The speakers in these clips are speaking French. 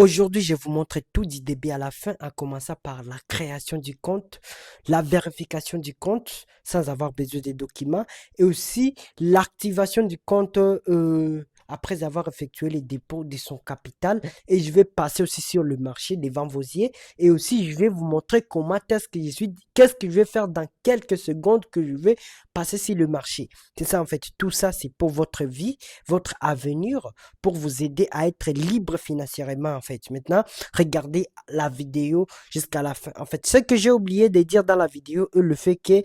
Aujourd'hui, je vais vous montrer tout du début à la fin, en commençant par la création du compte, la vérification du compte sans avoir besoin des documents et aussi l'activation du compte après avoir effectué les dépôts de son capital. Et je vais passer aussi sur le marché devant vos yeux et aussi je vais vous montrer comment est-ce que je suis, qu'est-ce que je vais faire dans quelques secondes que je vais passer sur le marché. C'est ça en fait, tout ça c'est pour votre vie, votre avenir pour vous aider à être libre financièrement, en fait. Maintenant, regardez la vidéo jusqu'à la fin. En fait, ce que j'ai oublié de dire dans la vidéo, le fait que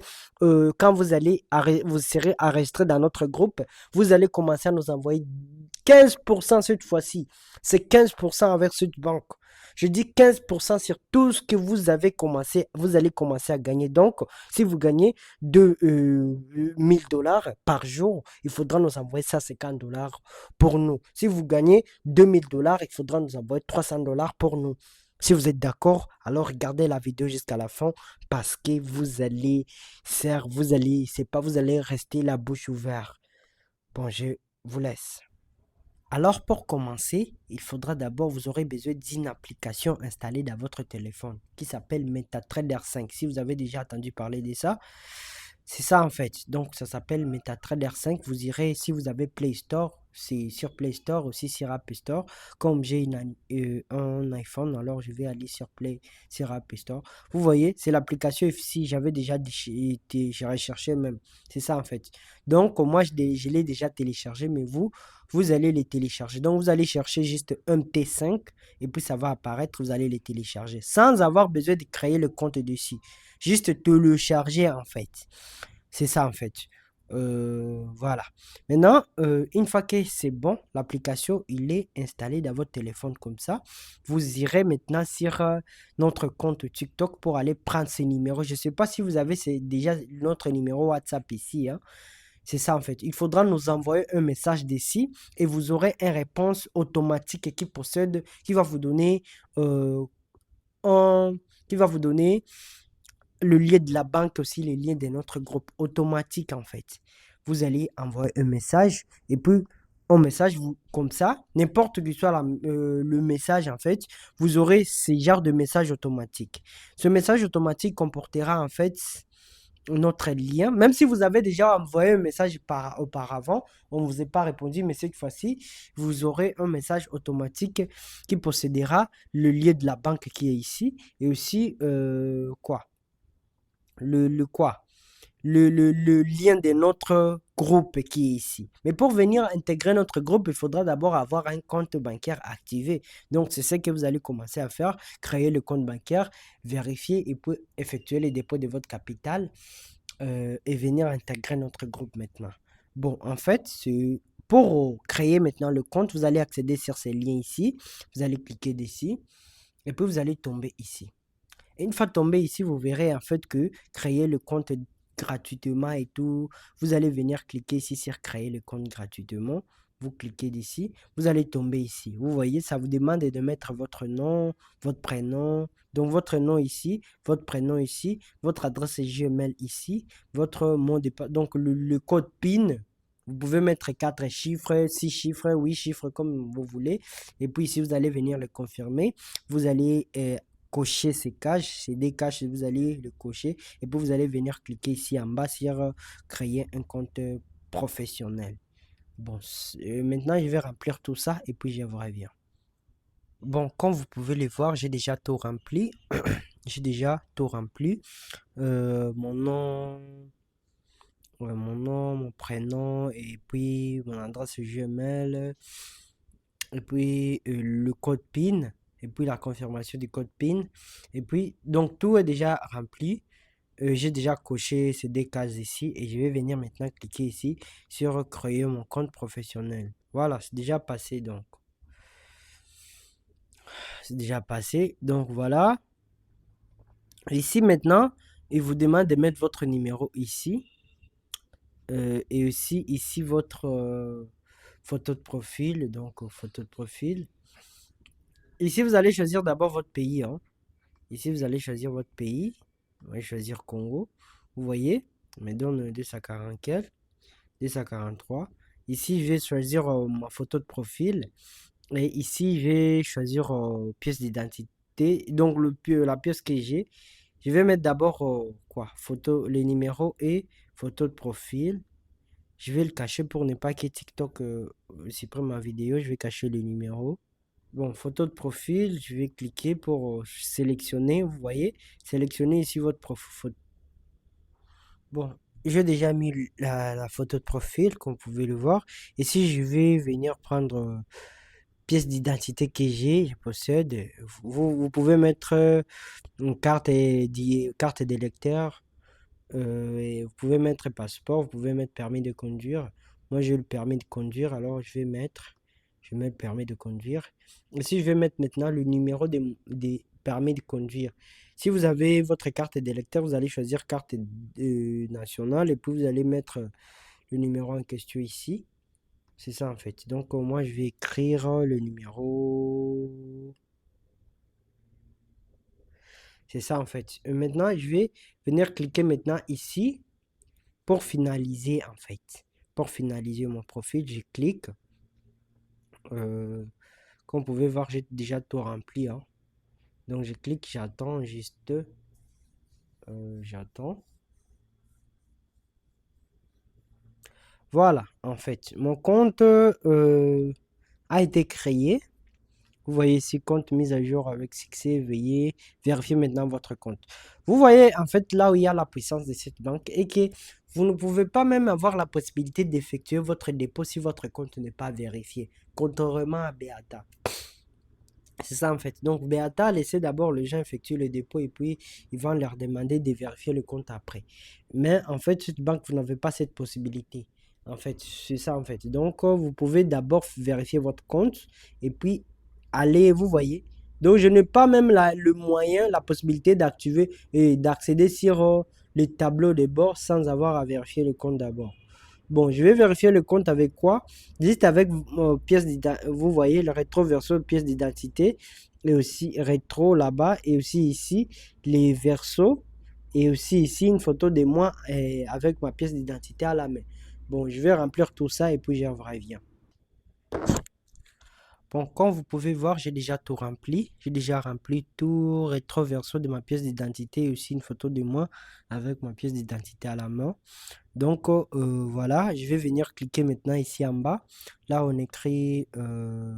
quand vous serez enregistré dans notre groupe, vous allez commencer à nous envoyer 15% cette fois-ci. C'est 15% avec cette banque. Je dis 15% sur tout ce que vous avez commencé, vous allez commencer à gagner. Donc, si vous gagnez de 1000 dollars par jour, il faudra nous envoyer 150 dollars pour nous. Si vous gagnez 2000 dollars, il faudra nous envoyer 300 dollars pour nous. Si vous êtes d'accord, alors regardez la vidéo jusqu'à la fin parce que vous allez rester la bouche ouverte. Bon, je vous laisse. Alors pour commencer, il faudra d'abord, vous aurez besoin d'une application installée dans votre téléphone qui s'appelle MetaTrader 5. Si vous avez déjà entendu parler de ça, c'est ça en fait. Donc ça s'appelle MetaTrader 5. Vous irez, si vous avez Play Store, c'est sur Play Store, aussi sur App Store. Comme j'ai un iPhone, alors je vais aller sur App Store. Vous voyez, c'est l'application ici, j'avais déjà j'ai recherché même. C'est ça en fait. Donc moi je l'ai déjà téléchargé, mais vous allez les télécharger. Donc vous allez chercher juste MT5 et puis ça va apparaître, vous allez les télécharger sans avoir besoin de créer le compte dessus. Juste télécharger en fait. C'est ça en fait. Voilà. Maintenant, une fois que c'est bon, l'application, il est installé dans votre téléphone comme ça. Vous irez maintenant sur notre compte TikTok pour aller prendre ces numéros. Je ne sais pas si vous avez déjà notre numéro WhatsApp ici, hein. C'est ça en fait. Il faudra nous envoyer un message d'ici et vous aurez une réponse automatique qui va vous donner, euh, un- qui va vous donner le lien de la banque aussi, le lien de notre groupe automatique en fait. Vous allez envoyer un message et puis un message comme ça, n'importe qui soit le message en fait, vous aurez ce genre de message automatique. Ce message automatique comportera en fait notre lien. Même si vous avez déjà envoyé un message auparavant, on ne vous a pas répondu, mais cette fois-ci, vous aurez un message automatique qui possédera le lien de la banque qui est ici et aussi quoi? Le quoi? Le lien de notre groupe qui est ici. Mais pour venir intégrer notre groupe, il faudra d'abord avoir un compte bancaire activé. Donc, c'est ce que vous allez commencer à faire, créer le compte bancaire, vérifier et puis effectuer les dépôts de votre capital et venir intégrer notre groupe maintenant. Bon, en fait, pour créer maintenant le compte, vous allez accéder sur ces liens ici. Vous allez cliquer dessus et puis vous allez tomber ici. Et une fois tombé ici, vous verrez en fait que créer le compte gratuitement et tout, vous allez venir cliquer ici sur créer le compte gratuitement. Vous cliquez d'ici, vous allez tomber ici. Vous voyez, ça vous demande de mettre votre nom, votre prénom. Donc votre nom ici, votre prénom ici, votre adresse Gmail ici, votre mot de passe. Donc le code PIN, vous pouvez mettre 4 chiffres, 6 chiffres, 8 chiffres comme vous voulez. Et puis ici, vous allez venir le confirmer. Vous allez cocher ces caches, ces deux caches, vous allez le cocher et puis vous allez venir cliquer ici en bas sur créer un compte professionnel. Bon, maintenant je vais remplir tout ça et puis je vous reviens. Bon, comme vous pouvez le voir, j'ai déjà tout rempli. J'ai déjà tout rempli. Mon nom, ouais, mon prénom et puis mon adresse Gmail et puis le code PIN et puis la confirmation du code PIN. Et puis, donc tout est déjà rempli. J'ai déjà coché ces deux cases ici et je vais venir maintenant cliquer ici sur créer mon compte professionnel. Voilà, c'est déjà passé donc. C'est déjà passé. Donc voilà. Ici maintenant, il vous demande de mettre votre numéro ici. Et aussi ici votre photo de profil. Donc photo de profil. Ici vous allez choisir d'abord votre pays, hein. Ici vous allez choisir votre pays. On va choisir Congo. Vous voyez, on me donne 244, 243. Ici, je vais choisir ma photo de profil. Et ici, je vais choisir pièce d'identité. Donc, la pièce que j'ai, je vais mettre d'abord quoi? Photo, les numéros et photo de profil. Je vais le cacher pour ne pas que TikTok supprime ma vidéo. Je vais cacher le numéro. Bon, photo de profil, je vais cliquer pour sélectionner. Vous voyez, sélectionnez ici votre profil. Bon, j'ai déjà mis la photo de profil, comme vous pouvez le voir. Ici, je vais venir prendre pièce d'identité que j'ai, je possède. Vous pouvez mettre une carte d'électeur. Et vous pouvez mettre passeport, vous pouvez mettre permis de conduire. Moi, j'ai le permis de conduire, alors je vais mettre permis de conduire. Et si je vais mettre maintenant le numéro des permis de conduire. Si vous avez votre carte d'électeur, vous allez choisir carte nationale et puis vous allez mettre le numéro en question ici. C'est ça en fait. Donc, moi, je vais écrire le numéro. C'est ça en fait. Maintenant, je vais venir cliquer maintenant ici pour finaliser, en fait, pour finaliser mon profil, je clique. Euh, Comme vous pouvez voir, j'ai déjà tout rempli, hein. Donc, je clique, j'attends juste. J'attends. Voilà, en fait, mon compte a été créé. Vous voyez ici, compte mis à jour avec succès. Veuillez vérifier maintenant votre compte. Vous voyez, en fait, là où il y a la puissance de cette banque et que vous ne pouvez pas même avoir la possibilité d'effectuer votre dépôt si votre compte n'est pas vérifié, contrairement à Beata. C'est ça en fait. Donc Beata laissez d'abord les gens effectuer le dépôt et puis ils vont leur demander de vérifier le compte après. Mais en fait, cette banque, vous n'avez pas cette possibilité. En fait, c'est ça en fait. Donc vous pouvez d'abord vérifier votre compte et puis aller, vous voyez. Donc je n'ai pas même le moyen, la possibilité d'activer et d'accéder sur le tableau de bord sans avoir à vérifier le compte d'abord. Bon, je vais vérifier le compte avec quoi? Juste avec pièce d'identité. Vous voyez le rétro verso pièce d'identité et aussi rétro là-bas et aussi ici les versos et aussi ici une photo de moi avec ma pièce d'identité à la main. Bon, je vais remplir tout ça et puis j'en reviens. Bon, comme vous pouvez voir, j'ai déjà tout rempli. J'ai déjà rempli tout rétro verso de ma pièce d'identité et aussi une photo de moi avec ma pièce d'identité à la main. Donc voilà, je vais venir cliquer maintenant ici en bas. Là, on écrit, je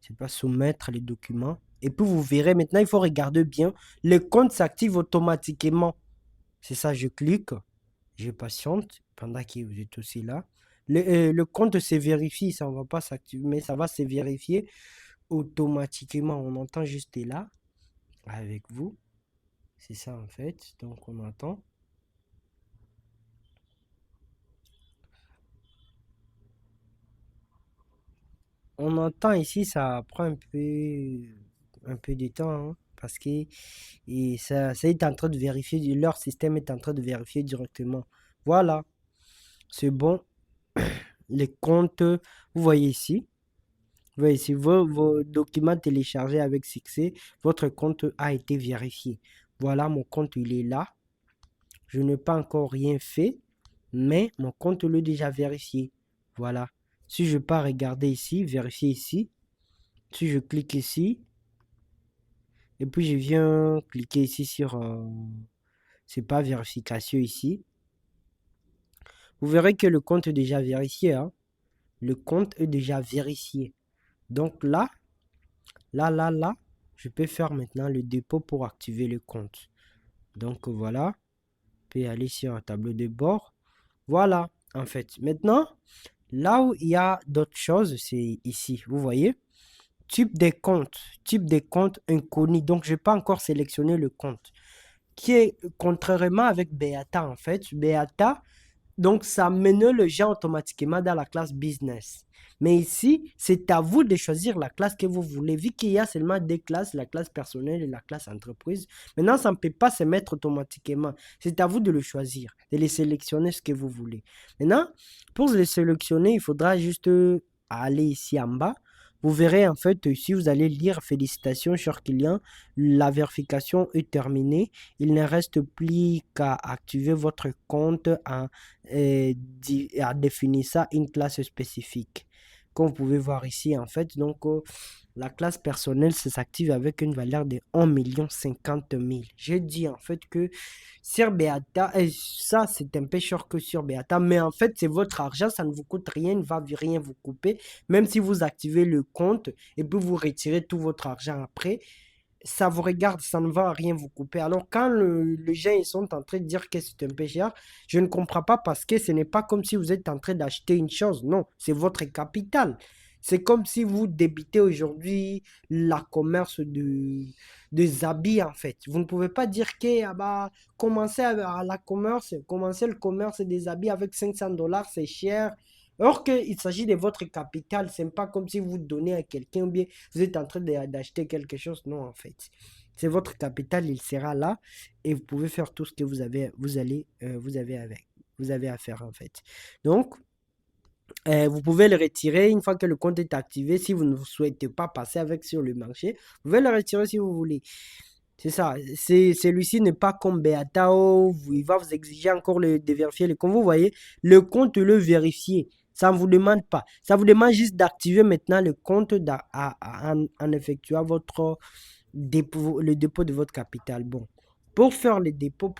sais pas, soumettre les documents. Et puis vous verrez maintenant, il faut regarder bien. Le compte s'active automatiquement. C'est ça, je clique, je patiente pendant que vous êtes aussi là. Le compte se vérifie, ça ne va pas s'activer, mais ça va se vérifier automatiquement. On entend juste là avec vous. C'est ça en fait. Donc on entend. On entend ici, ça prend un peu de temps, hein, parce que ça est en train de vérifier, leur système est en train de vérifier directement. Voilà, c'est bon. Les comptes, vous voyez ici, vous voyez ici vos documents téléchargés avec succès, votre compte a été vérifié. Voilà, mon compte, il est là. Je n'ai pas encore rien fait, mais mon compte l'est déjà vérifié. Voilà. Si je pars regarder ici, vérifier ici, si je clique ici, et puis je viens cliquer ici sur c'est pas vérification ici. Vous verrez que le compte est déjà vérifié, hein. Le compte est déjà vérifié. Donc là, je peux faire maintenant le dépôt pour activer le compte. Donc voilà, je peux aller sur un tableau de bord. Voilà, en fait. Maintenant, là où il y a d'autres choses, c'est ici. Vous voyez? Type des comptes inconnus. Donc, je n'ai pas encore sélectionné le compte. Qui est contrairement avec Beata en fait. Beata, donc ça mène le gens automatiquement dans la classe business. Mais ici, c'est à vous de choisir la classe que vous voulez. Vu qu'il y a seulement deux classes, la classe personnelle et la classe entreprise, maintenant ça ne peut pas se mettre automatiquement. C'est à vous de le choisir, de les sélectionner ce que vous voulez. Maintenant, pour les sélectionner, il faudra juste aller ici en bas. Vous verrez en fait ici, vous allez lire félicitations, cher client, la vérification est terminée. Il ne reste plus qu'à activer votre compte en définir ça une classe spécifique. Comme vous pouvez voir ici, en fait, donc la classe personnelle s'active avec une valeur de 1 50 000. J'ai dit en fait que sur Beata, et ça c'est un peu cher que sur Beata, mais en fait c'est votre argent, ça ne vous coûte rien, il ne va rien vous couper, même si vous activez le compte et puis vous retirez tout votre argent après. Ça vous regarde, ça ne va rien vous couper. Alors, quand les gens ils sont en train de dire que c'est un peu cher, je ne comprends pas parce que ce n'est pas comme si vous êtes en train d'acheter une chose. Non, c'est votre capital. C'est comme si vous débitez aujourd'hui la commerce des habits, en fait. Vous ne pouvez pas dire que ah bah, commencer le commerce des habits avec 500 dollars, c'est cher. Or qu'il s'agit de votre capital, c'est pas comme si vous donnez à quelqu'un ou bien vous êtes en train d'acheter quelque chose. Non, en fait. C'est votre capital, il sera là et vous pouvez faire tout ce que vous avez à faire en fait. Donc, vous pouvez le retirer une fois que le compte est activé. Si vous ne souhaitez pas passer avec sur le marché, vous pouvez le retirer si vous voulez. C'est ça. Celui-ci n'est pas comme Beatao. Il va vous exiger encore de vérifier le compte. Vous voyez, le compte, le vérifier. Ça ne vous demande pas. Ça vous demande juste d'activer maintenant le compte en effectuant le dépôt de votre capital. Bon, pour faire le dépôt,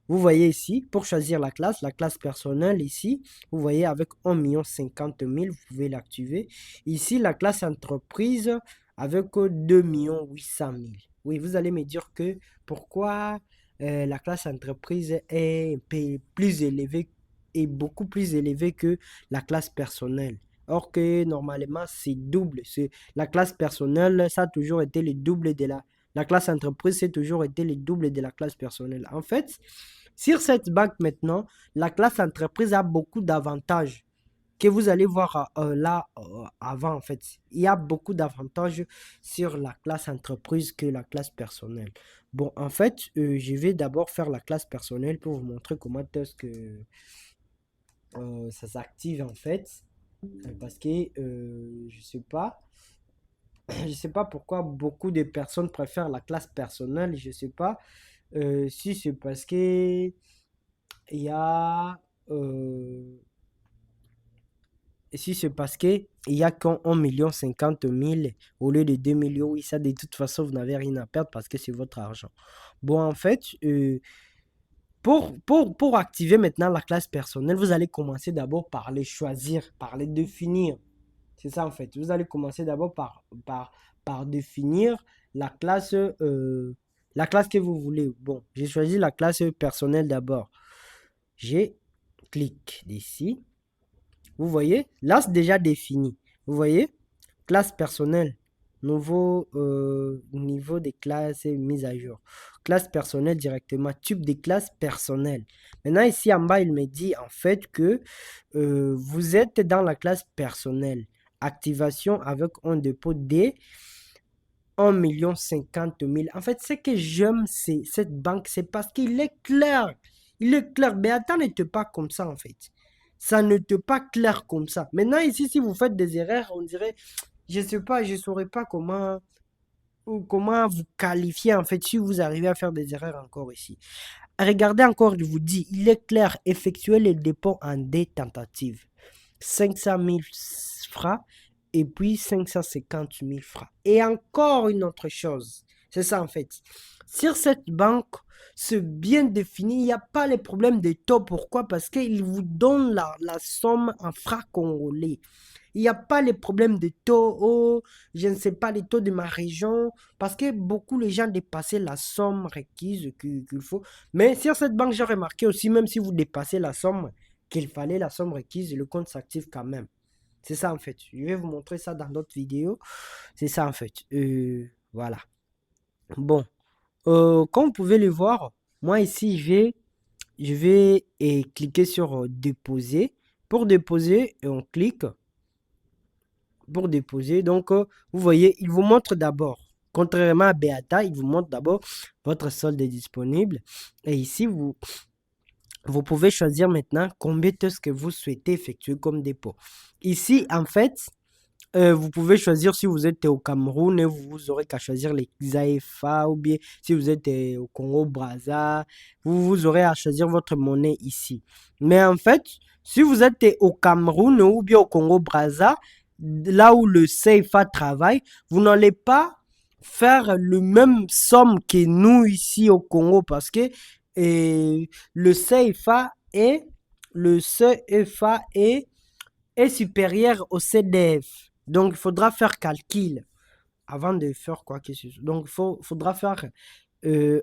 vous voyez ici, pour choisir la classe personnelle ici, vous voyez avec 1 50 000, vous pouvez l'activer. Ici, la classe entreprise avec 2 800 000. Oui, vous allez me dire que pourquoi la classe entreprise est un peu plus élevée et beaucoup plus élevée que la classe personnelle. Or que normalement, c'est double. La classe personnelle, ça a toujours été le double de la classe entreprise, c'est toujours été le double de la classe personnelle. En fait, sur cette banque maintenant, la classe entreprise a beaucoup d'avantages que vous allez voir là avant en fait. Il y a beaucoup d'avantages sur la classe entreprise que la classe personnelle. Bon, en fait, je vais d'abord faire la classe personnelle pour vous montrer comment est-ce que ça s'active en fait. Parce que je sais pas pourquoi beaucoup de personnes préfèrent la classe personnelle. Je sais pas si c'est parce que il y a si c'est parce que il y a qu'un 1 50 000 au lieu de 2 millions, oui, ça de toute façon, vous n'avez rien à perdre parce que c'est votre argent. Bon, en fait, pour activer maintenant la classe personnelle, vous allez commencer d'abord par les choisir, par les définir. C'est ça en fait. Vous allez commencer d'abord par définir la classe que vous voulez. Bon, j'ai choisi la classe personnelle d'abord. J'ai clique ici. Vous voyez, là c'est déjà défini. Vous voyez, classe personnelle, nouveau niveau des classes mise à jour. Classe personnelle directement, type de classe personnelle. Maintenant ici en bas, il me dit en fait que vous êtes dans la classe personnelle. Activation avec un dépôt de 1 50 000. En fait, ce que j'aime, c'est cette banque, c'est parce qu'il est clair. Il est clair. Mais attends, n'était pas comme ça, en fait. Ça n'était pas clair comme ça. Maintenant, ici, si vous faites des erreurs, on dirait, je sais pas, je saurais pas comment vous qualifier, en fait, si vous arrivez à faire des erreurs encore ici. Regardez encore, je vous dis, il est clair, effectuer les dépôts en des tentatives. 500 000 francs et puis 550 000 francs. Et encore une autre chose, c'est ça en fait. Sur cette banque, c'est bien défini, il n'y a pas les problèmes de taux. Pourquoi? Parce qu'il vous donne la somme en francs congolais. Il n'y a pas les problèmes de taux, oh, je ne sais pas les taux de ma région, parce que beaucoup les gens dépassaient la somme requise qu'il faut. Mais sur cette banque, j'ai remarqué aussi, même si vous dépassez la somme qu'il fallait, la somme requise, le compte s'active quand même. C'est ça en fait. Je vais vous montrer ça dans d'autres vidéos. C'est ça en fait. Voilà. Bon. Comme vous pouvez le voir, moi ici, je vais cliquer sur déposer. Pour déposer, on clique pour déposer. Donc, vous voyez, il vous montre d'abord, contrairement à Beata, il vous montre d'abord votre solde est disponible. Et ici, vous pouvez choisir maintenant combien est-ce que vous souhaitez effectuer comme dépôt. Ici, en fait, Vous pouvez choisir si vous êtes au Cameroun, et vous aurez qu'à choisir les AEFA, ou bien si vous êtes au Congo Brazza, vous aurez à choisir votre monnaie ici. Mais en fait, si vous êtes au Cameroun ou bien au Congo Brazza, là où le CFA travaille, vous n'allez pas faire le même somme que nous ici au Congo, parce que le CFA est supérieur au CDF. Donc, il faudra faire calcul avant de faire quoi que ce soit. Donc, faudra faire 1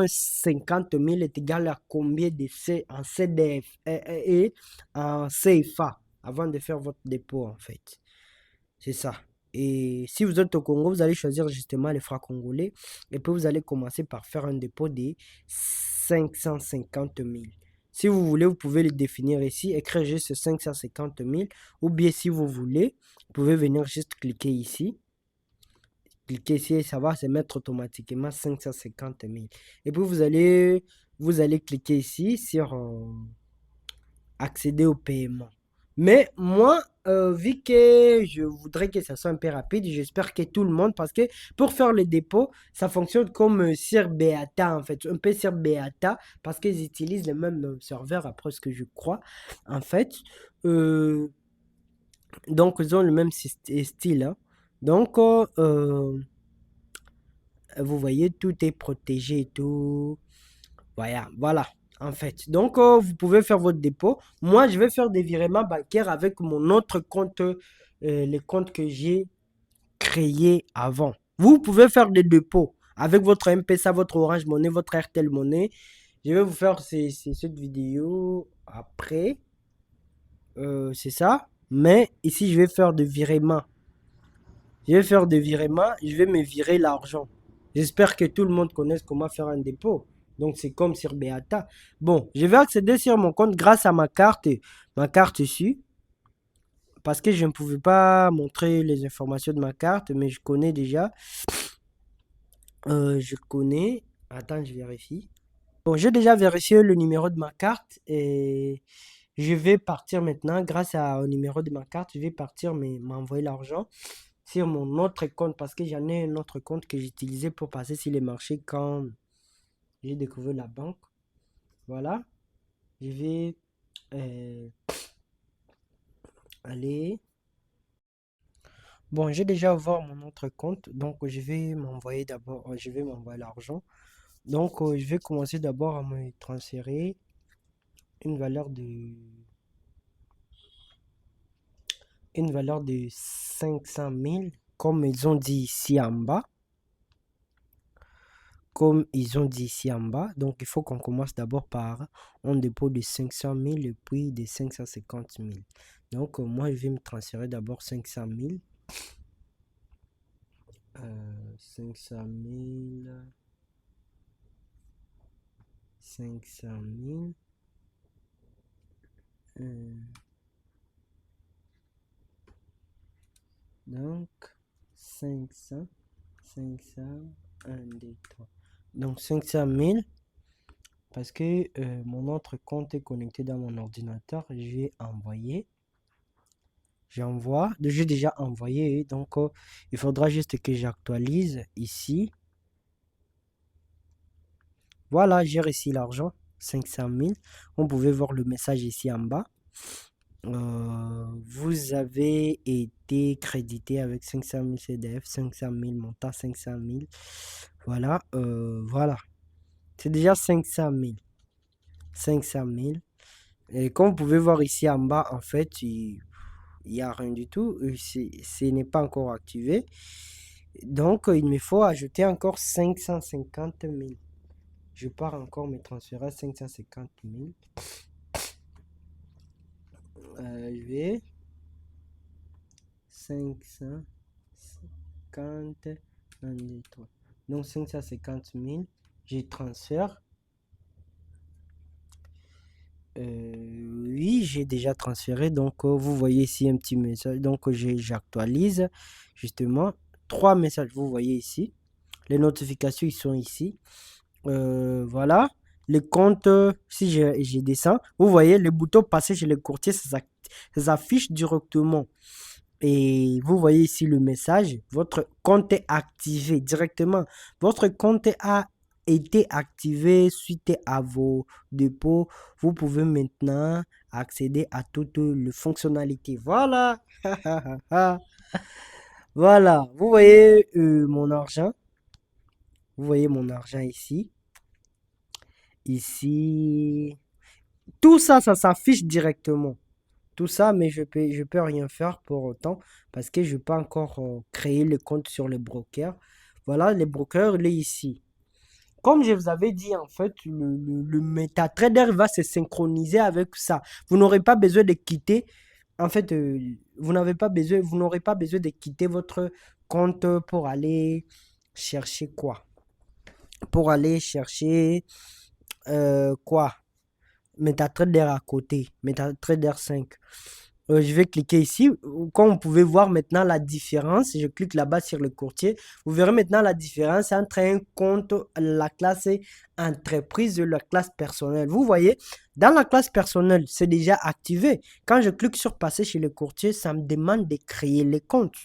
50 000 est égal à combien de C en CDF et en CFA avant de faire votre dépôt, en fait. C'est ça. Et si vous êtes au Congo, vous allez choisir justement les francs congolais. Et puis vous allez commencer par faire un dépôt de 550 000. Si vous voulez, vous pouvez le définir ici, écrire juste 550 000. Ou bien si vous voulez, vous pouvez venir juste cliquer ici. Cliquez ici et ça va se mettre automatiquement 550 000. Et puis vous allez cliquer ici sur accéder au paiement. Mais moi, vu que je voudrais que ça soit un peu rapide, j'espère que tout le monde, parce que pour faire le dépôt, ça fonctionne comme sur Beata en fait, un peu sur Beata, parce qu'ils utilisent le même serveur, après ce que je crois, en fait. Euh, donc, ils ont le même style, hein. Donc, vous voyez, tout est protégé et tout. Voilà, en fait. Donc, vous pouvez faire votre dépôt. Moi, je vais faire des virements bancaires avec mon autre compte, les comptes que j'ai créés avant. Vous pouvez faire des dépôts avec votre M-Pesa, votre Orange Money, votre RTL Money. Je vais vous faire cette vidéo après. C'est ça. Mais ici, je vais faire des virements. Je vais faire des virements, je vais me virer l'argent. J'espère que tout le monde connaisse comment faire un dépôt. Donc c'est comme sur Beata. Bon, je vais accéder sur mon compte grâce à ma carte ici. Parce que je ne pouvais pas montrer les informations de ma carte, mais je connais déjà. Je connais. Attends, je vérifie. Bon, j'ai déjà vérifié le numéro de ma carte et je vais partir maintenant. Au numéro de ma carte, je vais partir m'envoyer l'argent sur mon autre compte parce que j'en ai un autre compte que j'utilisais pour passer sur les marchés quand j'ai découvert la banque. Voilà. Je vais euh, aller. Bon, j'ai déjà ouvert mon autre compte, donc je vais m'envoyer l'argent. Donc, je vais commencer d'abord à me transférer une valeur de, une valeur de 500 000, comme ils ont dit ici en bas. Comme ils ont dit ici en bas. Donc, il faut qu'on commence d'abord par un dépôt de 500 000 et puis de 550 000. Donc, moi, je vais me transférer d'abord 500 000. 500 000. 500 000. Donc, 500. 500. 1, 2, 3. Donc, 500 000. Parce que mon autre compte est connecté dans mon ordinateur. Je vais envoyer. J'ai déjà envoyé, donc il faudra juste que j'actualise ici. Voilà, j'ai reçu l'argent, 500 000. On pouvait voir le message ici en bas. Vous avez été crédité avec 500 000 CDF, 500 000 montant 500 000. Voilà, voilà. C'est déjà 500 000. 500 000. Et comme vous pouvez voir ici en bas, en fait, il n'y a rien du tout. Ce n'est pas encore activé. Donc, il me faut ajouter encore 550 000. Je pars encore me transférer à 550 000. Je vais 550 1, 2, 3. Donc, 550 000. Je transfère. Oui, j'ai déjà transféré. Donc, vous voyez ici un petit message. Donc, j'actualise justement 3 messages. Vous voyez ici. Les notifications, ils sont ici. Voilà. Les comptes, si je descends, vous voyez le bouton passer chez le courtier, ça s'affiche directement. Et vous voyez ici le message, votre compte est activé directement. Votre compte a été activé suite à vos dépôts. Vous pouvez maintenant accéder à toutes les fonctionnalités. Voilà. Voilà. Vous voyez mon argent. Vous voyez mon argent ici. Ici. Tout ça, ça s'affiche directement. Tout ça, mais je peux rien faire pour autant parce que je n'ai pas encore créé le compte sur le broker. Voilà, le broker, il est ici. Comme je vous avais dit, en fait, le MetaTrader va se synchroniser avec ça. Vous n'aurez pas besoin de quitter. En fait, vous n'aurez pas besoin de quitter votre compte pour aller chercher quoi? Pour aller chercher quoi? MetaTrader à côté, MetaTrader 5. Je vais cliquer ici. Comme vous pouvez voir maintenant la différence, je clique là-bas sur le courtier. Vous verrez maintenant la différence entre un compte, la classe entreprise et la classe personnelle. Vous voyez, dans la classe personnelle, c'est déjà activé. Quand je clique sur passer chez le courtier, ça me demande de créer les comptes.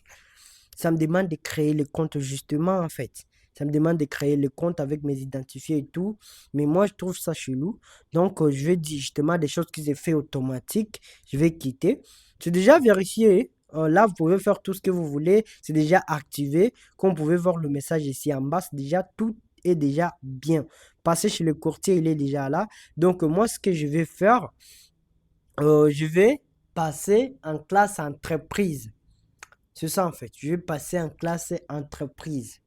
Ça me demande de créer le compte justement en fait. Ça me demande de créer le compte avec mes identifiés et tout. Mais moi, je trouve ça chelou. Donc, je vais dire justement des choses qui sont fait automatique. Je vais quitter. C'est déjà vérifié. Là, vous pouvez faire tout ce que vous voulez. C'est déjà activé. Comme vous pouvez voir le message ici en bas, c'est déjà tout est déjà bien. Passer chez le courtier, il est déjà là. Donc, moi, ce que je vais faire, je vais passer en classe entreprise. C'est ça en fait. Je vais passer en classe entreprise.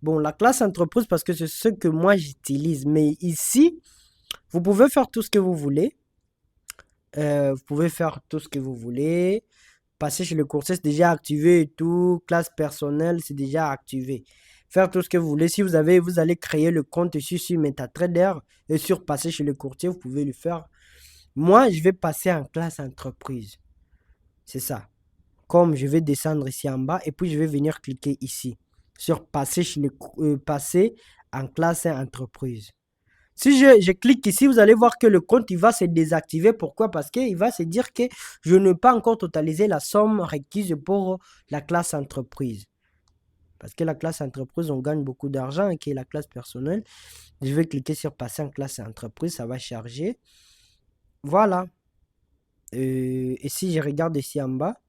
Bon, la classe entreprise parce que c'est ce que moi j'utilise. Mais ici, vous pouvez faire tout ce que vous voulez. Vous pouvez faire tout ce que vous voulez. Passer chez le courtier, c'est déjà activé et tout. Classe personnelle, c'est déjà activé. Faire tout ce que vous voulez. Si vous avez, vous allez créer le compte ici sur MetaTrader et sur passer chez le courtier, vous pouvez le faire. Moi, je vais passer en classe entreprise. C'est ça. Comme je vais descendre ici en bas et puis je vais venir cliquer ici sur passer en classe entreprise. Si je clique ici, vous allez voir que le compte il va se désactiver. Pourquoi? Parce qu'il va se dire que je n'ai pas encore totalisé la somme requise pour la classe entreprise. Parce que la classe entreprise, on gagne beaucoup d'argent et qui est la classe personnelle. Je vais cliquer sur passer en classe entreprise, ça va charger. Voilà. Et si je regarde ici en bas,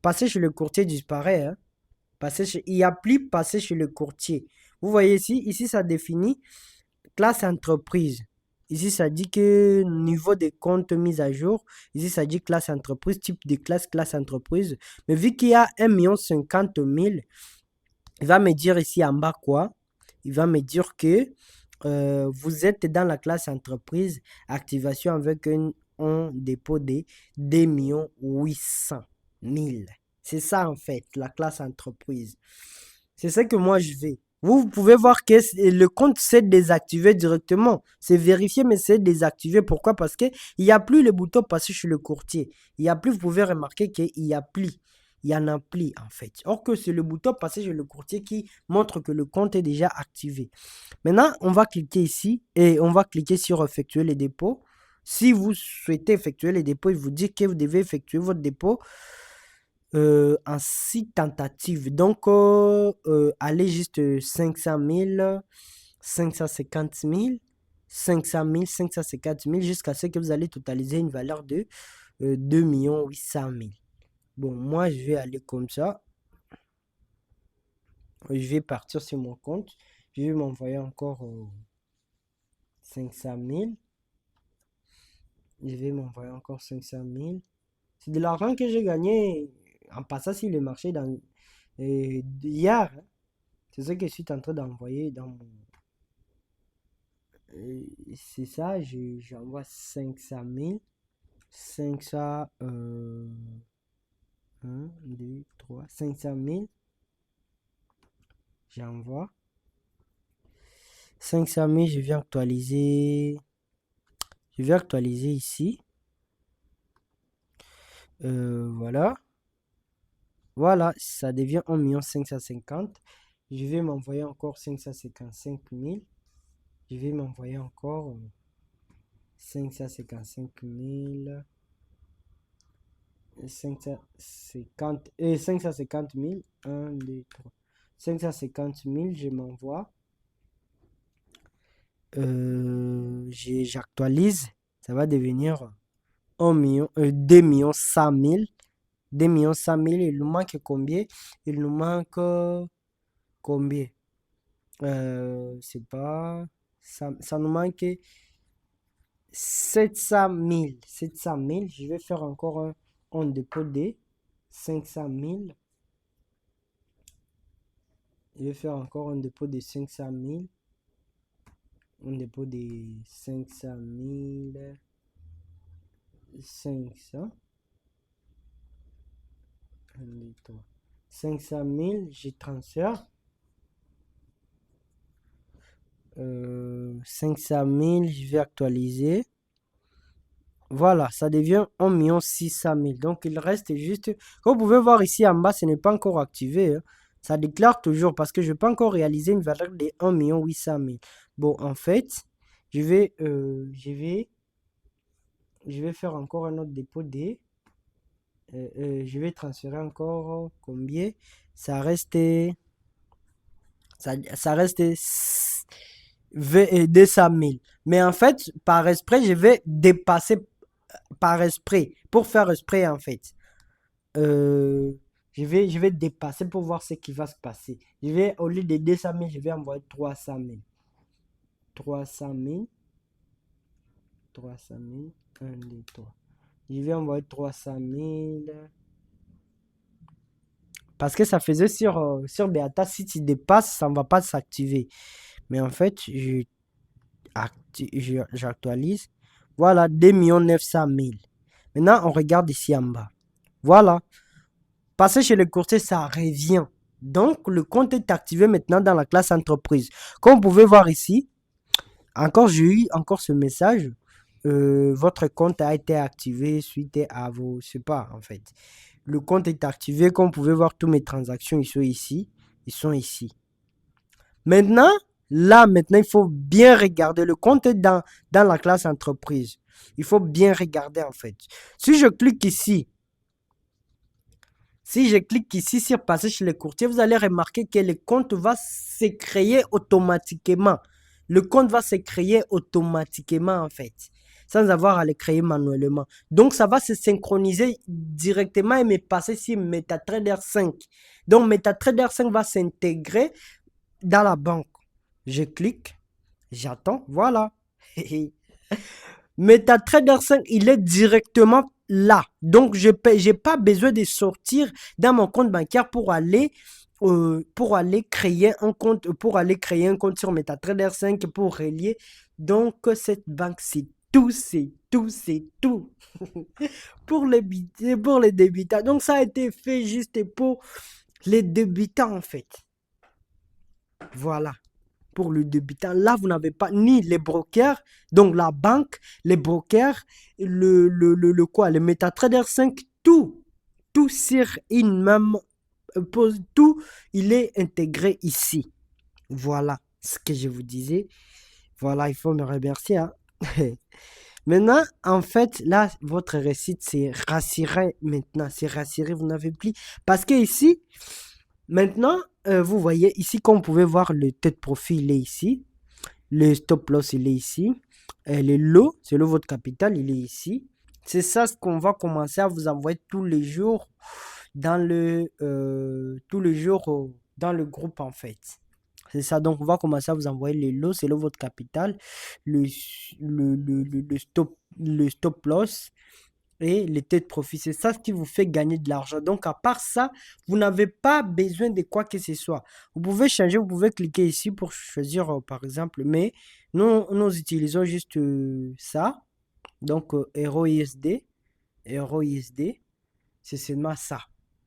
passer chez le courtier disparaît. Hein. Il n'y a plus passer chez le courtier. Vous voyez ici ça définit classe entreprise. Ici ça dit que niveau des comptes mis à jour. Ici ça dit classe entreprise, type de classe entreprise. Mais vu qu'il y a 1 50 000, il va me dire ici en bas quoi? Il va me dire que vous êtes dans la classe entreprise, activation avec un dépôt de 2 800 000. C'est ça en fait, la classe entreprise. C'est ça que moi je vais. Vous pouvez voir que le compte s'est désactivé directement. C'est vérifié, mais c'est désactivé. Pourquoi? Parce qu'il n'y a plus le bouton passer chez le courtier. Il n'y a plus, vous pouvez remarquer qu'il n'y a plus. Il y en a plus en fait. Or que c'est le bouton passer chez le courtier qui montre que le compte est déjà activé. Maintenant, on va cliquer ici et on va cliquer sur effectuer les dépôts. Si vous souhaitez effectuer les dépôts, il vous dit que vous devez effectuer votre dépôt en 6 tentatives. Donc, allez juste 500 000, 550 000, 500 000, 550 000 jusqu'à ce que vous allez totaliser une valeur de 2 800 000. Bon, moi, je vais aller comme ça. Je vais partir sur mon compte. Je vais m'envoyer encore 500 000. Je vais m'envoyer encore 500 000. C'est de l'argent que j'ai gagné en passant sur le marché hier. Hein. C'est ce que je suis en train d'envoyer dans mon... c'est ça, j'envoie 500 000. 500... 1, 2, 3, 500 000. J'envoie. 500 000, je viens actualiser. Je vais actualiser ici. Voilà. Voilà, ça devient 1 550 000. Je vais m'envoyer encore 555 000. Je vais m'envoyer encore 555 000. 550 et 550 000. 1, 2, 3. 550 000, je m'envoie. J'actualise. Ça va devenir 1 million, 2 millions 100 000. 2 millions 100 000. Il nous manque combien? Il nous manque combien? C'est pas. Ça nous manque 700 000. 700 000. Je vais faire encore un dépôt de 500 000. Je vais faire encore un dépôt de 500 000. Un dépôt de 500 000. 500. 500 000, j'y transfère. 500 000, je vais actualiser. Voilà, ça devient 1 600 000. Donc, il reste juste... Comme vous pouvez voir ici en bas, ce n'est pas encore activé, hein. Ça déclare toujours parce que je n'ai pas encore réalisé une valeur de 1 800 000. Bon, en fait, je vais faire encore un autre dépôt de... je vais transférer encore combien? Ça reste... Ça reste 200 000. Mais en fait, par esprit, je vais dépasser par esprit, pour faire esprit en fait. Euh, je vais dépasser pour voir ce qui va se passer. Je vais, au lieu de 200 000, je vais envoyer 300 000. 300 000. 300 000. 1, 2, 3. Je vais envoyer 300 000. Parce que ça faisait sur Beata, si tu dépasses, ça ne va pas s'activer. Mais en fait, j'actualise. Voilà, 2 900 000. Maintenant, on regarde ici en bas. Voilà. Passer chez le courtier, ça revient. Donc, le compte est activé maintenant dans la classe entreprise. Comme vous pouvez voir ici, encore j'ai eu encore ce message. Votre compte a été activé suite à vos... Je sais pas, en fait. Le compte est activé. Comme vous pouvez voir, toutes mes transactions, ils sont ici. Ils sont ici. Maintenant, maintenant, il faut bien regarder. Le compte est dans la classe entreprise. Il faut bien regarder, en fait. Si je clique ici, sur passer chez le courtier, vous allez remarquer que le compte va se créer automatiquement. Le compte va se créer automatiquement, en fait, sans avoir à le créer manuellement. Donc, ça va se synchroniser directement et me passer sur MetaTrader 5. Donc, MetaTrader 5 va s'intégrer dans la banque. Je clique, j'attends, voilà. MetaTrader 5, il est directement là. Donc, je n'ai pas besoin de sortir dans mon compte bancaire pour aller créer un compte sur MetaTrader 5 pour relier. Donc, cette banque, c'est tout. pour les débutants. Donc, ça a été fait juste pour les débutants, en fait. Voilà. Pour le débutant, là, vous n'avez pas ni les brokers, donc la banque, les brokers, le MetaTrader 5, tout sur une même pose, tout, il est intégré ici. Voilà ce que je vous disais. Voilà, il faut me remercier, hein. Maintenant, en fait, là, votre récit, c'est rassuré maintenant. C'est rassuré, vous n'avez plus. Parce que ici, maintenant, vous voyez, ici, comme vous pouvez voir, le tête profil, il est ici. Le stop loss, il est ici. Le lot, c'est le votre capital, il est ici. C'est ça ce qu'on va commencer à vous envoyer tous les jours dans dans le groupe, en fait. C'est ça, donc on va commencer à vous envoyer les lots, c'est le votre capital, le stop loss et les têtes de profit. C'est ça ce qui vous fait gagner de l'argent. Donc à part ça, vous n'avez pas besoin de quoi que ce soit. Vous pouvez changer, vous pouvez cliquer ici pour choisir par exemple, mais nous utilisons juste ça. Donc EuroISD, c'est seulement ça.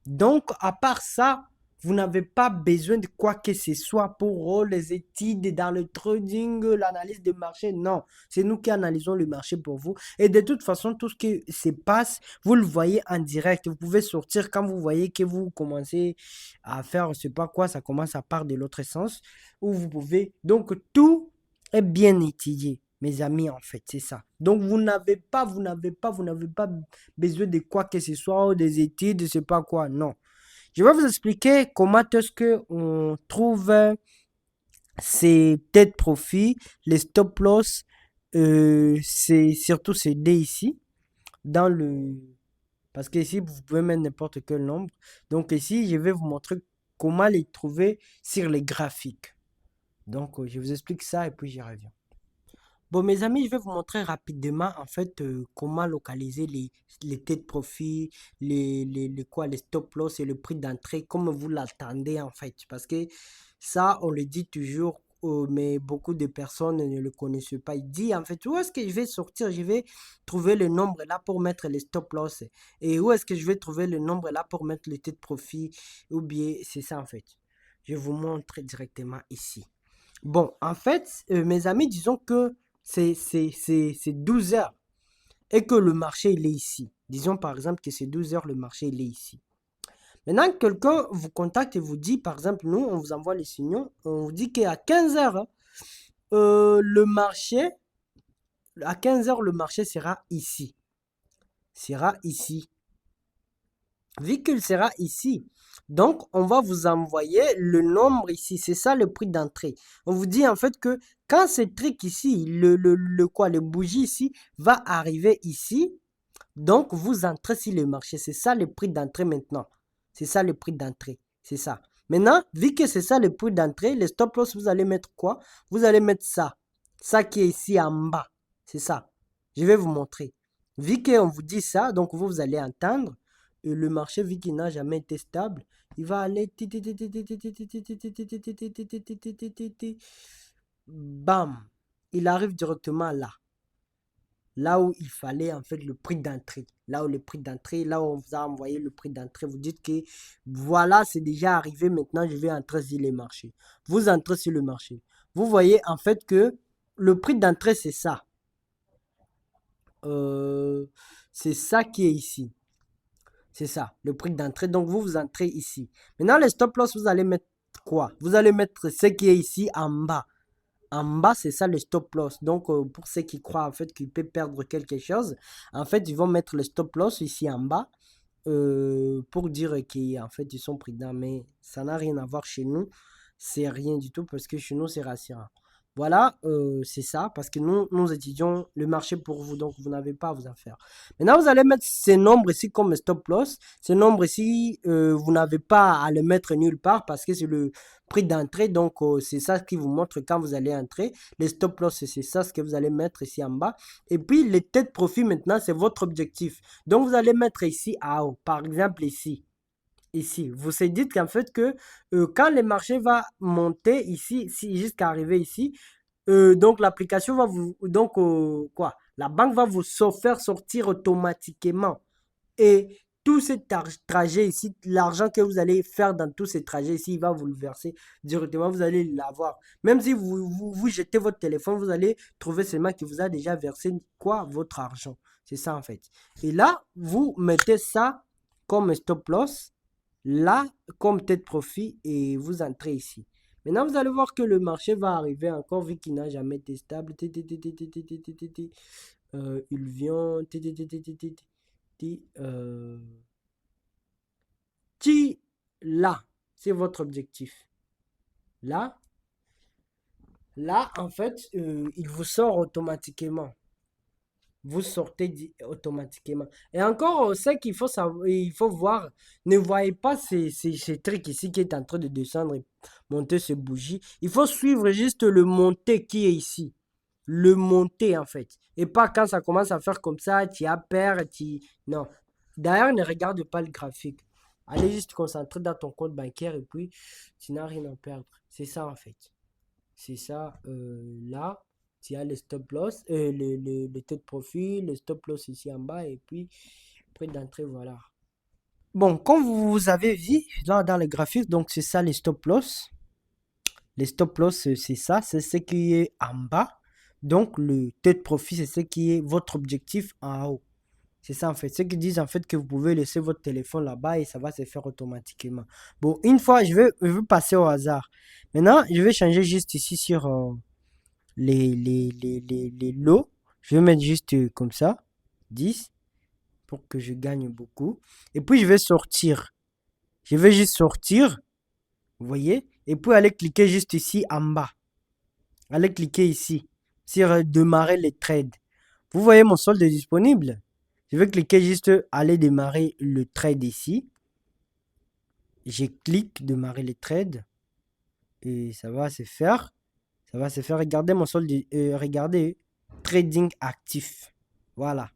Donc à part ça, vous n'avez pas besoin de quoi que ce soit pour les études dans le trading, l'analyse de marché. Non, c'est nous qui analysons le marché pour vous. Et de toute façon, tout ce qui se passe, vous le voyez en direct. Vous pouvez sortir quand vous voyez que vous commencez à faire, je ne sais pas quoi, ça commence à part de l'autre sens. Où vous pouvez. Donc, tout est bien étudié. mes amis, en fait, c'est ça. Donc, vous n'avez pas besoin de quoi que ce soit, ou des études, je sais pas quoi, non. Je vais vous expliquer comment est-ce que on trouve ces têtes profit, les stop loss, c'est surtout ces D ici, dans le... Parce que ici, vous pouvez mettre n'importe quel nombre. Donc ici, je vais vous montrer comment les trouver sur les graphiques. Donc, je vous explique ça et puis j'y reviens. Bon, mes amis, je vais vous montrer rapidement en fait comment localiser les têtes de profit, les stop loss et le prix d'entrée comme vous l'attendez en fait. Parce que ça, on le dit toujours, mais beaucoup de personnes ne le connaissent pas. Il dit en fait, où est-ce que je vais sortir? Je vais trouver le nombre là pour mettre les stop loss. Et où est-ce que je vais trouver le nombre là pour mettre les têtes de profit? Ou bien, c'est ça en fait. Je vous montre directement ici. Bon, en fait, mes amis, disons que c'est 12 heures et que le marché, il est ici. Disons par exemple que c'est 12 heures, le marché, il est ici. Maintenant, quelqu'un vous contacte et vous dit, par exemple, nous, on vous envoie les signaux, on vous dit qu'à 15 heures, hein, le marché, à 15 heures, le marché sera ici. Sera ici. Vu qu'il sera ici, donc on va vous envoyer le nombre ici. C'est ça le prix d'entrée. On vous dit en fait que quand ce truc ici, le bougie ici, va arriver ici, donc vous entrez sur le marché. C'est ça le prix d'entrée maintenant. C'est ça le prix d'entrée. C'est ça. Maintenant, vu que c'est ça le prix d'entrée, les stop loss, vous allez mettre quoi? Vous allez mettre ça. Ça qui est ici en bas. C'est ça. Je vais vous montrer. Vu qu'on vous dit ça, donc vous allez entendre. Le marché, vu qu'il n'a jamais été stable, il va aller. Bam! Il arrive directement là. Là où il fallait en fait le prix d'entrée. Là où le prix d'entrée, là où on vous a envoyé le prix d'entrée, vous dites que voilà, c'est déjà arrivé, maintenant je vais entrer sur le marché. Vous entrez sur le marché. Vous voyez en fait que le prix d'entrée, c'est ça. Euh, c'est ça qui est ici. C'est ça, le prix d'entrée. Donc, vous entrez ici. Maintenant, les stop loss, vous allez mettre quoi? Vous allez mettre ce qui est ici en bas. En bas, c'est ça le stop loss. Donc, pour ceux qui croient en fait qu'ils peuvent perdre quelque chose, en fait, ils vont mettre le stop loss ici en bas pour dire qu'en fait, ils sont prudents. Mais ça n'a rien à voir chez nous. C'est rien du tout parce que chez nous, c'est rassurant. Voilà, c'est ça, parce que nous étudions le marché pour vous, donc vous n'avez pas à vous en faire. Maintenant, vous allez mettre ces nombres ici comme stop loss. Ces nombres ici, vous n'avez pas à les mettre nulle part parce que c'est le prix d'entrée, donc c'est ça qui vous montre quand vous allez entrer. Les stop loss, c'est ça ce que vous allez mettre ici en bas. Et puis, les têtes de profit, maintenant, c'est votre objectif. Donc, vous allez mettre ici à haut, par exemple ici. Ici, vous vous dites qu'en fait que quand le marché va monter ici, jusqu'à arriver ici, donc l'application va vous, donc quoi, la banque va vous faire sortir automatiquement. Et tout ce trajet ici, l'argent que vous allez faire dans tous ces trajets ici, il va vous le verser directement, vous allez l'avoir. Même si vous jetez votre téléphone, vous allez trouver seulement qui vous a déjà versé quoi, votre argent. C'est ça en fait. Et là, vous mettez ça comme stop loss là comme tête profit et vous entrez ici. Maintenant, vous allez voir que le marché va arriver encore vu qu'il n'a jamais été stable. Il vient. Là, c'est votre objectif. Là, là, en fait, il vous sort automatiquement. Vous sortez automatiquement. Et encore, ce qu'il faut savoir, il faut voir, ne voyez pas ces trucs ici qui est en train de descendre et monter ce bougie. Il faut suivre juste le monté qui est ici. Le monté en fait. Et pas quand ça commence à faire comme ça, tu as peur, tu... Non. D'ailleurs, ne regarde pas le graphique. Allez juste te concentrer dans ton compte bancaire et puis tu n'as rien à perdre. C'est ça en fait. C'est ça là. Tu as les stop loss, les taux de profit, le stop loss ici en bas et puis prix d'entrée, voilà. Bon, comme vous avez vu là dans le graphique, donc c'est ça les stop loss. Les stop loss, c'est ça, c'est ce qui est en bas. Donc le taux de profit, c'est ce qui est votre objectif en haut. C'est ça en fait. Ceux qui disent en fait que vous pouvez laisser votre téléphone là-bas et ça va se faire automatiquement. Bon, une fois, je vais passer au hasard. Maintenant, je vais changer juste ici sur les lots. Je vais mettre juste comme ça, 10, pour que je gagne beaucoup. Et puis, je vais sortir. Je vais juste sortir, vous voyez, et puis aller cliquer juste ici en bas. Allez cliquer ici sur démarrer les trades. Vous voyez mon solde disponible. Je vais cliquer juste aller démarrer le trade ici. Je clique démarrer les trades et ça va se faire. Ça va se faire. Regardez mon solde. Regardez trading actif. Voilà.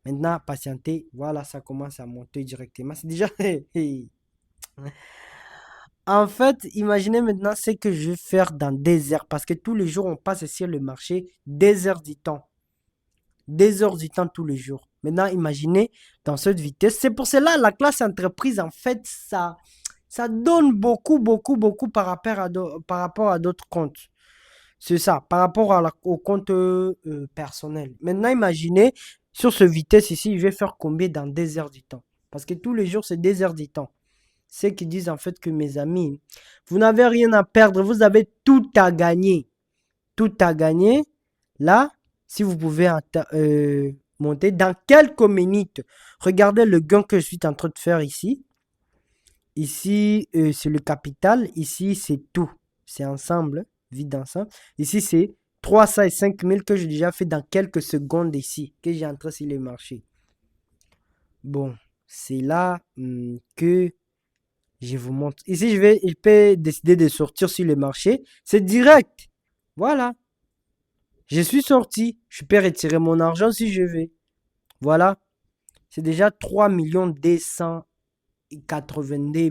Maintenant, patientez. Voilà, ça commence à monter directement. C'est déjà. En fait, imaginez maintenant ce que je vais faire dans des heures. Parce que tous les jours, on passe sur le marché des heures du temps. Des heures du temps tous les jours. Maintenant, imaginez dans cette vitesse. C'est pour cela la classe entreprise, en fait, ça donne beaucoup, beaucoup, beaucoup par rapport à d'autres comptes. C'est ça, par rapport au compte personnel. Maintenant, imaginez, sur ce vitesse ici, je vais faire combien dans des heures du temps? Parce que tous les jours, c'est des heures du temps. Ceux qui disent en fait que mes amis, vous n'avez rien à perdre, vous avez tout à gagner. Tout à gagner. Là, si vous pouvez monter dans quelques minutes, regardez le gain que je suis en train de faire ici. Ici, c'est le capital. Ici, c'est tout. C'est ensemble, vide ensemble. Ici, c'est 305 000 que j'ai déjà fait dans quelques secondes ici, que j'ai entré sur les marchés. Bon, c'est là que je vous montre. Ici, je peux décider de sortir sur le marché. C'est direct. Voilà. Je suis sorti. Je peux retirer mon argent si je veux. Voilà. C'est déjà 3 282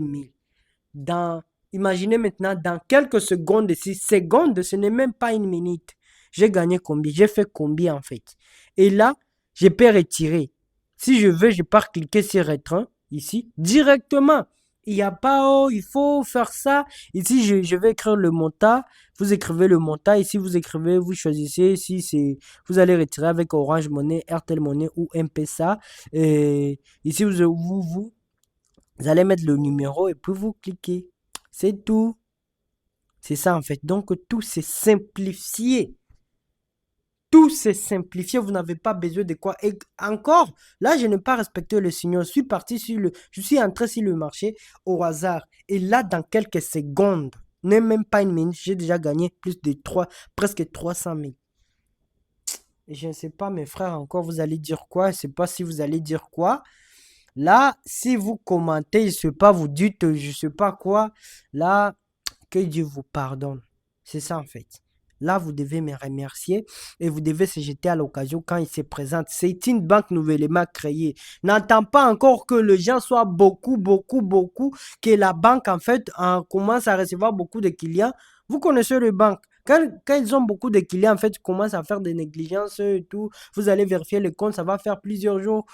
000. Imaginez maintenant, dans quelques secondes, 6 secondes, ce n'est même pas une minute. J'ai gagné combien? J'ai fait combien en fait? Et là, je peux retirer. Si je veux, je peux cliquer sur étreint ici directement. Il n'y a pas, oh, il faut faire ça. Ici, je vais écrire le montant. Vous écrivez le montant. Ici, vous écrivez, vous choisissez si c'est, vous allez retirer avec Orange Money, Airtel Money ou M-Pesa. Et ici, vous allez mettre le numéro et puis vous cliquez. C'est tout. C'est ça en fait. Donc, tout c'est simplifié. Tout c'est simplifié. Vous n'avez pas besoin de quoi. Et encore, là, je n'ai pas respecté le signal. Je suis entré sur le marché au hasard. Et là, dans quelques secondes, même pas une minute, j'ai déjà gagné presque 300 000. Et je ne sais pas, mes frères, encore, vous allez dire quoi? Je ne sais pas si vous allez dire quoi. Là, si vous commentez, je ne sais pas, vous dites, je ne sais pas quoi. Là, que Dieu vous pardonne. C'est ça en fait. Là, vous devez me remercier et vous devez se jeter à l'occasion quand il se présente. C'est une banque nouvellement créée. N'attends pas encore que les gens soient beaucoup, beaucoup, beaucoup, que la banque en fait commence à recevoir beaucoup de clients. Vous connaissez les banques. Quand ils ont beaucoup de clients, en fait, ils commencent à faire des négligences et tout. Vous allez vérifier le compte, ça va faire plusieurs jours,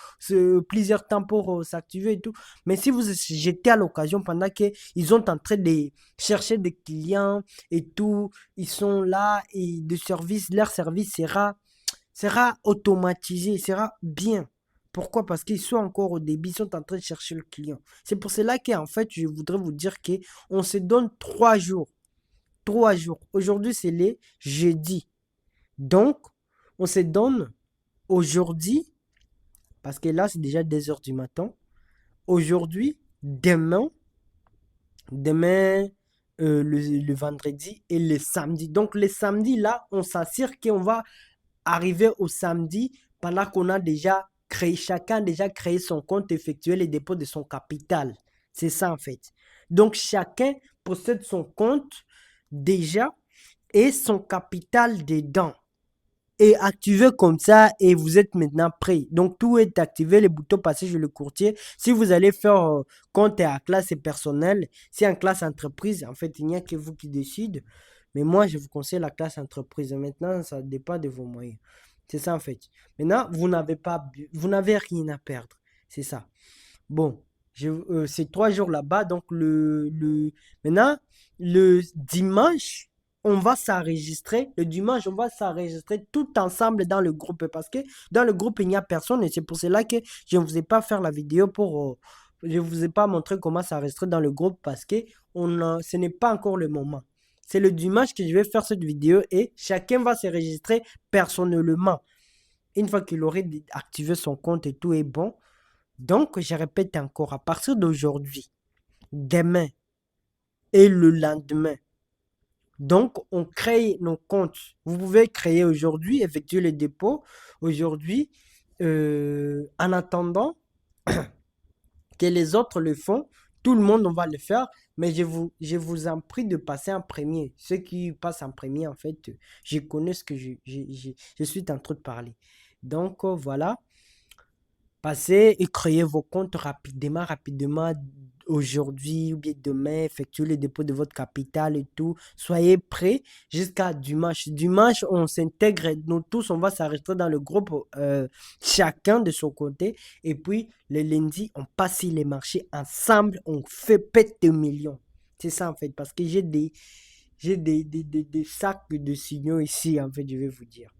plusieurs temps pour s'activer et tout. Mais si vous jetez à l'occasion pendant qu'ils sont en train de chercher des clients et tout, ils sont là et leur service sera automatisé, sera bien. Pourquoi? Parce qu'ils sont encore au début, ils sont en train de chercher le client. C'est pour cela qu'en fait, je voudrais vous dire qu'on se donne 3 jours. 3 jours. Aujourd'hui, c'est les jeudi. Donc, on se donne aujourd'hui, parce que là, c'est déjà 2 heures du matin. Aujourd'hui, demain, le vendredi et le samedi. Donc, le samedi, là, on s'assure qu'on va arriver au samedi pendant qu'on a déjà créé, chacun a déjà créé son compte, effectué les dépôts de son capital. C'est ça, en fait. Donc, chacun possède son compte déjà et son capital dedans est activé comme ça et vous êtes maintenant prêt. Donc tout est activé, les boutons passés sur le courtier. Si vous allez faire compte à classe personnelle, si en classe entreprise, en fait, il n'y a que vous qui décide. Mais moi, je vous conseille la classe entreprise. Maintenant, ça dépend de vos moyens. C'est ça en fait. Maintenant, vous n'avez rien à perdre. C'est ça. Bon, c'est 3 jours là-bas. Donc maintenant, le dimanche, on va s'enregistrer. Le dimanche, on va s'enregistrer tout ensemble dans le groupe. Parce que dans le groupe, il n'y a personne. Et c'est pour cela que je ne vous ai pas fait la vidéo je ne vous ai pas montré comment s'enregistrer dans le groupe parce que ce n'est pas encore le moment. C'est le dimanche que je vais faire cette vidéo et chacun va se registrer personnellement. Une fois qu'il aurait activé son compte et tout est bon. Donc, je répète encore, à partir d'aujourd'hui, demain et le lendemain, donc, on crée nos comptes. Vous pouvez créer aujourd'hui, effectuer le dépôt aujourd'hui. En attendant que les autres le font, tout le monde, on va le faire. Mais je vous en prie de passer en premier. Ceux qui passent en premier, en fait, je connais ce que je suis en train de parler. Donc, voilà. Passez et créez vos comptes rapidement, aujourd'hui ou bien demain, effectuez le dépôt de votre capital et tout. Soyez prêts jusqu'à dimanche. Dimanche, on s'intègre, nous tous, on va s'arrêter dans le groupe, chacun de son côté. Et puis, le lundi, on passe sur les marchés ensemble, on fait pète de millions. C'est ça en fait, parce que j'ai des sacs de signaux ici, en fait, je vais vous dire.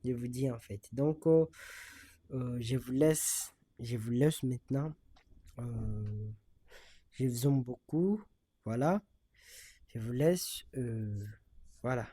Je vous dis en fait. Donc, je vous laisse maintenant. Euh, je vous aime beaucoup. Voilà. Je vous laisse. Voilà.